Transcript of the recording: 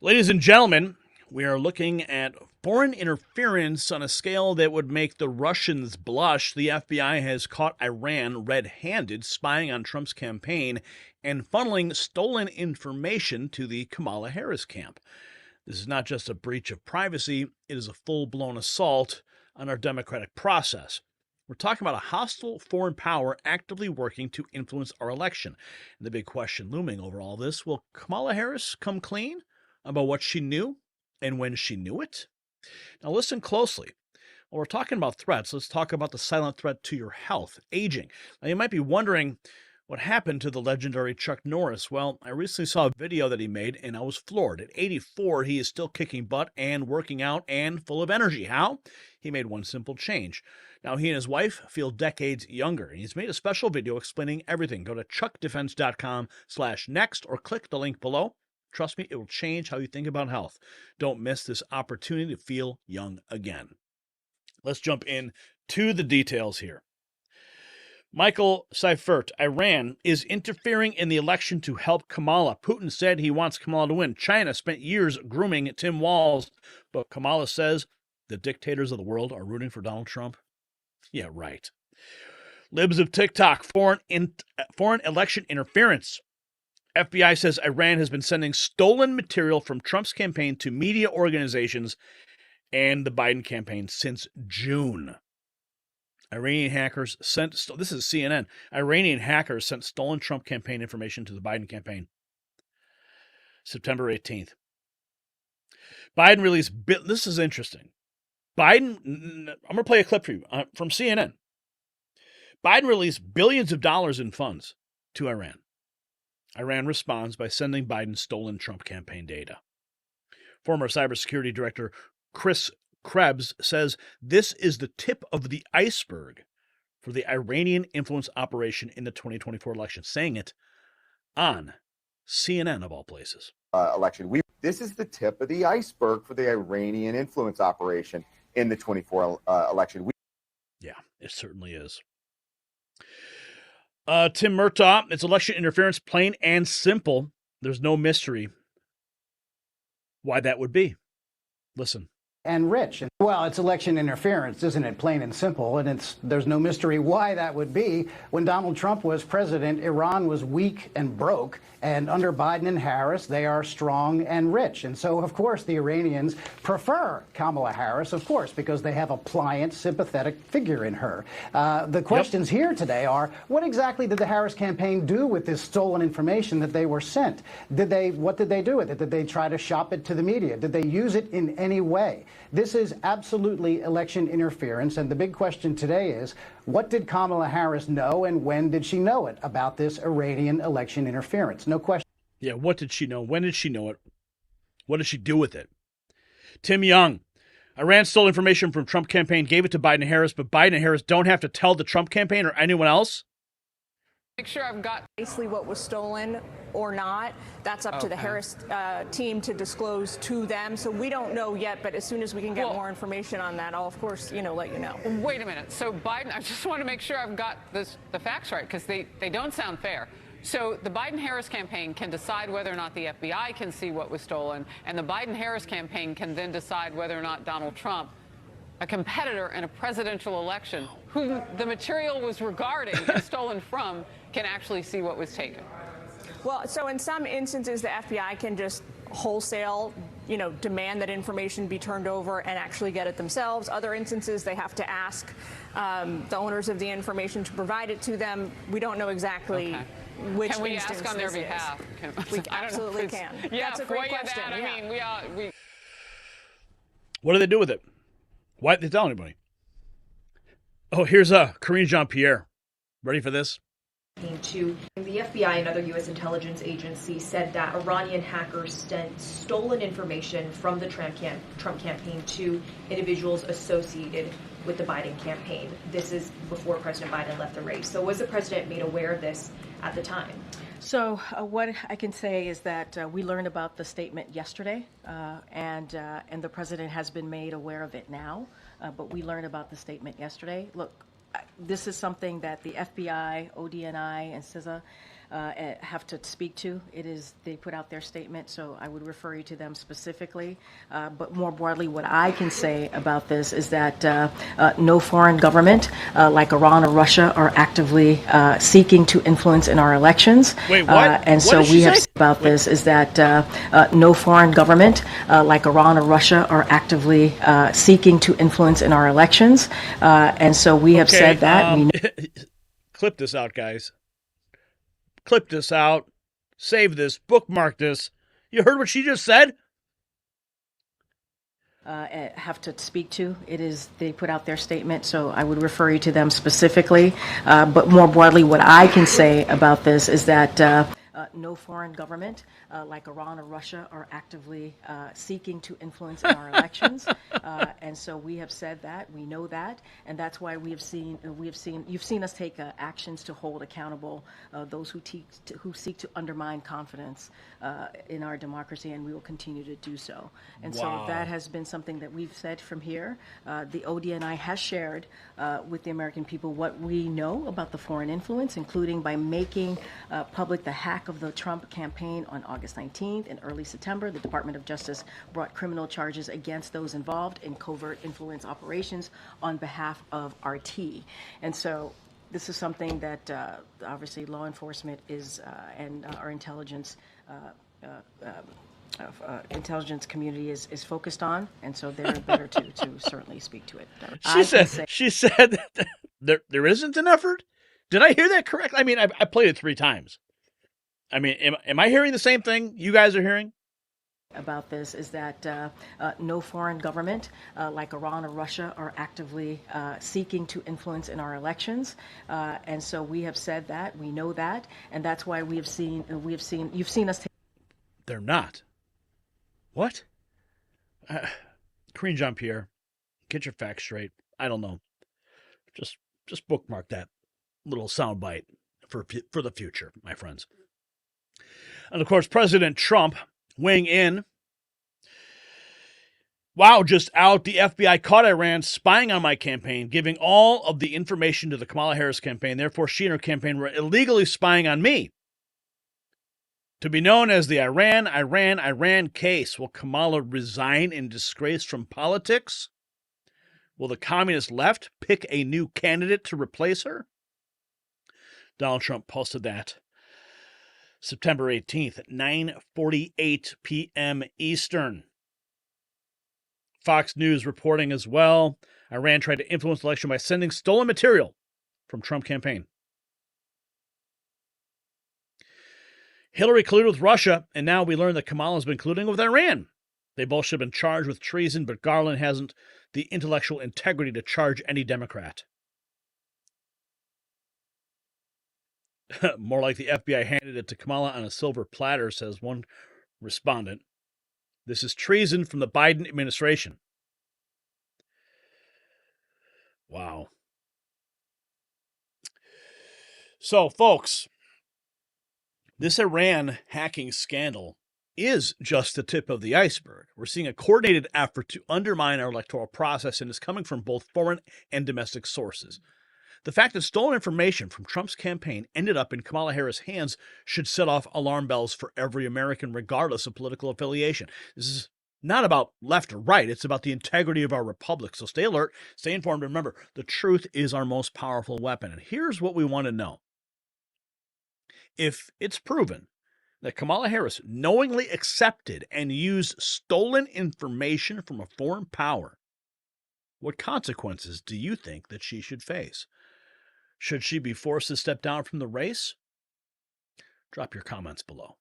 Ladies and gentlemen, we are looking at foreign interference on a scale that would make the Russians blush. The FBI has caught Iran red-handed spying on Trump's campaign and funneling stolen information to the Kamala Harris camp. This is not just a breach of privacy, it is a full-blown assault on our democratic process. We're talking about a hostile foreign power actively working to influence our election. And the big question looming over all this, will Kamala Harris come clean about what she knew and when she knew it? Now listen closely. When we're talking about threats, let's talk about the silent threat to your health, aging. Now you might be wondering what happened to the legendary Chuck Norris. Well, I recently saw a video that he made and I was floored. At 84, he is still kicking butt and working out and full of energy. How? He made one simple change. Now he and his wife feel decades younger. He's made a special video explaining everything. Go to chuckdefense.com/next or click the link below. Trust me, it will change how you think about health. Don't miss this opportunity to feel young again. Let's jump in to the details here. Michael Seifert, Iran is interfering in the election to help Kamala. Putin said he wants Kamala to win. China spent years grooming Tim Walz, but Kamala says the dictators of the world are rooting for Donald Trump. Yeah, right. Libs of TikTok, foreign election interference. FBI says Iran has been sending stolen material from Trump's campaign to media organizations and the Biden campaign since June. Iranian hackers sent, this is CNN, Iranian hackers sent stolen Trump campaign information to the Biden campaign. September 18th. Biden released, this is interesting. I'm going to play a clip for you from CNN. Biden released billions of dollars in funds to Iran. Iran responds by sending Biden stolen Trump campaign data. Former cybersecurity director Chris Krebs says this is the tip of the iceberg for the Iranian influence operation in the 2024 election, saying it on CNN of all places. This is the tip of the iceberg for the Iranian influence operation in the 24 election. Yeah, it certainly is. Tim Murtaugh, it's election interference, plain and simple. There's no mystery why that would be. Listen. And rich. Well, it's election interference, isn't it? Plain and simple. And there's no mystery why that would be. When Donald Trump was president, Iran was weak and broke. And under Biden and Harris, they are strong and rich. And so, of course, the Iranians prefer Kamala Harris, of course, because they have a pliant, sympathetic figure in her. The questions here today are, what exactly did the Harris campaign do with this stolen information that they were sent? What did they do with it? Did they try to shop it to the media? Did they use it in any way? This is absolutely election interference. And the big question today is, what did Kamala Harris know and when did she know it about this Iranian election interference? No question. Yeah, what did she know? When did she know it? What did she do with it? Tim Young, Iran stole information from Trump campaign, gave it to Biden and Harris, but Biden and Harris don't have to tell the Trump campaign or anyone else? Make sure I've got basically what was stolen or not. That's up to the Harris team to disclose to them. So we don't know yet, but as soon as we can get more information on that, I'll of course, let you know. Wait a minute. So Biden, I just want to make sure I've got the facts right, because they don't sound fair. So the Biden-Harris campaign can decide whether or not the FBI can see what was stolen, and the Biden-Harris campaign can then decide whether or not Donald Trump, a competitor in a presidential election, who the material was regarding and stolen from, can actually see what was taken. Well, so in some instances, the FBI can just wholesale, demand that information be turned over and actually get it themselves. Other instances, they have to ask the owners of the information to provide it to them. We don't know exactly which can we instance ask on their this behalf? We absolutely can. Yeah, that's a great question. That, I mean, we. What do they do with it? Why didn't they tell anybody? Oh, here's Karine Jean-Pierre. Ready for this? To the FBI and other U.S. intelligence agencies said that Iranian hackers sent stolen information from the Trump campaign to individuals associated with the Biden campaign. This is before President Biden left the race. So was the president made aware of this at the time? So what I can say is that we learned about the statement yesterday, and the president has been made aware of it now. But we learned about the statement yesterday. Look, this is something that the FBI, ODNI, and CISA have to speak to. They put out their statement, so I would refer you to them specifically. But more broadly, what I can say about this is that no foreign government like Iran or Russia are actively seeking to influence in our elections. Wait, what? And What so did she we have say? said about this is that no foreign government like Iran or Russia are actively seeking to influence in our elections. And so we have said that. Clip this out, guys. Clip this out. Save this. Bookmark this. You heard what she just said? Have to speak to. They put out their statement, so I would refer you to them specifically. But more broadly, what I can say about this is that no foreign government like Iran or Russia are actively seeking to influence in our elections. And so we have said that. We know that. And that's why you've seen us take actions to hold accountable those who seek to undermine confidence in our democracy, and we will continue to do so. And so that has been something that we've said from here. The ODNI has shared with the American people what we know about the foreign influence, including by making public the hack of the Trump campaign on August 19th. In early September, the Department of Justice brought criminal charges against those involved in covert influence operations on behalf of RT. And so this is something that obviously law enforcement and our intelligence community is focused on, and so they're better to certainly speak to it. She said that there isn't an effort? Did I hear that correctly? I mean, I played it 3 times. I mean, am I hearing the same thing you guys are hearing? About this is that no foreign government like Iran or Russia are actively seeking to influence in our elections. And so we have said that. We know that. And that's why you've seen us take. They're not. What? Karine Jean-Pierre, get your facts straight. I don't know. Just bookmark that little soundbite for the future, my friends. And of course, President Trump weighing in. Wow, just out. The FBI caught Iran spying on my campaign, giving all of the information to the Kamala Harris campaign. Therefore, she and her campaign were illegally spying on me. To be known as the Iran case. Will Kamala resign in disgrace from politics? Will the communist left pick a new candidate to replace her? Donald Trump posted that September 18th at 9:48 p.m. Eastern. Fox News reporting as well. Iran tried to influence the election by sending stolen material from Trump campaign. Hillary colluded with Russia, and now we learn that Kamala has been colluding with Iran. They both should have been charged with treason, but Garland hasn't the intellectual integrity to charge any Democrat. More like the FBI handed it to Kamala on a silver platter, says one respondent. This is treason from the Biden administration. Wow. So, folks, this Iran hacking scandal is just the tip of the iceberg. We're seeing a coordinated effort to undermine our electoral process, and it's coming from both foreign and domestic sources. The fact that stolen information from Trump's campaign ended up in Kamala Harris' hands should set off alarm bells for every American, regardless of political affiliation. This is not about left or right. It's about the integrity of our republic. So stay alert, stay informed, and remember, the truth is our most powerful weapon. And here's what we want to know. If it's proven that Kamala Harris knowingly accepted and used stolen information from a foreign power, what consequences do you think that she should face? Should she be forced to step down from the race? Drop your comments below.